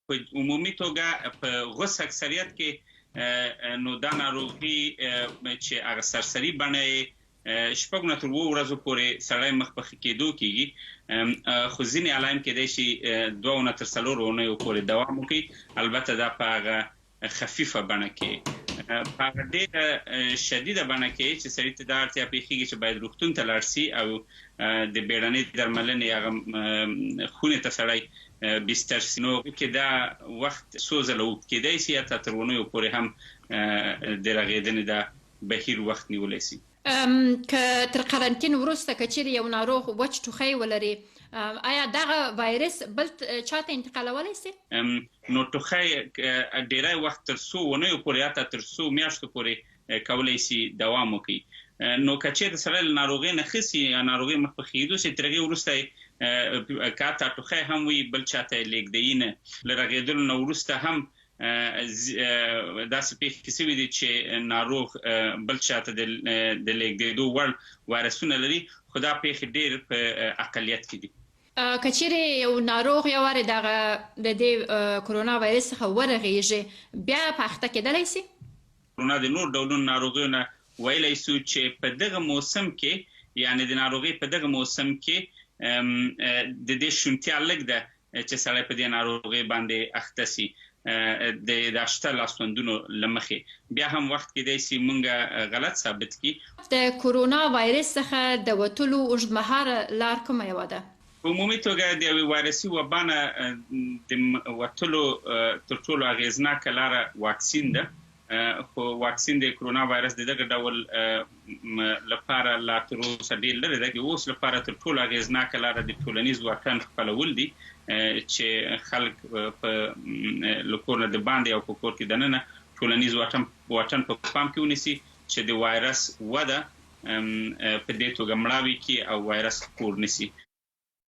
په عمومي توګه په غوڅ اکثریت کې نو دا ناروغي چې هغه سرسري بڼه یې 6 نه تر 7 ورځو پورې سړی مخ په ښه کېدو کېږي، خو ځینې علایم کېدای شي 2 نه تر 4 اونیو پورې دوام وکړي. البته دا په هغه خفیفه بڼه کې، په هغه ډېره شدیده بڼه کې چې سړي ته دا اړتیا پېښېږي چې باید روغتون ته لاړ شي او د بیړنۍ درملنې هغه خونې ته سړی بستر شي، نو کې دا وخت څو ځله اوږد کېدای شي، حتی تر اونیو پورې هم د رغېدنې دا بهیر وخت نیولی شي. که تر قرنطین وروسته که چیرې یو ناروغ وچ ټوخی ولري، آیا دغه وایرس بل چاته انتقالولی شي؟ نو ټوخی ډېری وخت تر څو اونیو پورې، حتی تر څو میاشتو پورې کولی شي دوام وکړي. نو که چېرته سړی له ناروغۍ نه ښه شي یا ناروغۍ مخ په ښېدو شي، تر هغې وروسته یې که حتی ټوخی هم وي بل چاته یې لېږدوي نه. له رغېدلو نه وروسته هم داسې پېښې شوي دي چې ناروغ بل چاته د لېږدېدو وړ وایرسونه لري، خو دا پېښې ډېر په اقلیت کې دي. که چیرې یو ناروغ یو وارې د دې کرونا وایرس څخه ورغېږي، بیا په اخته کېدلی شي؟ کرونا د نور ډولونو ناروغیو نه ویلی شو چې په دغه موسم کې، یعنې د ناروغۍ په دغه موسم کې د دې شونتیا لږ ده چې سړی په دې ناروغۍ باندې اخته شي د شته لاسوندونو له مخې. بیا هم وخت کېدای شي موږ غلط ثابت کړي. د کرونا وایرس څخه د وتلو اوږدمهاله لار کومه یوه ده؟ په عمومي توګه د یوې وایرسي وبا نه د وتلو تر ټولو اغېزناکه لاره واکسین ده، خو واکسین د کرونا وایرس د دغه ډول لپاره لا تر اوسه ډېر لرې ده. اوس لپاره تر ټولو اغېزناکه لاره د ټولنیز واټن خپلول دي، چې خلک له کور نه د باندې او په کور کې دننه ټولنیز واټن په پام کې ونیسي چې د وایرس وده په دې توګه مړاوې کړي او وایرس خپور نه شي.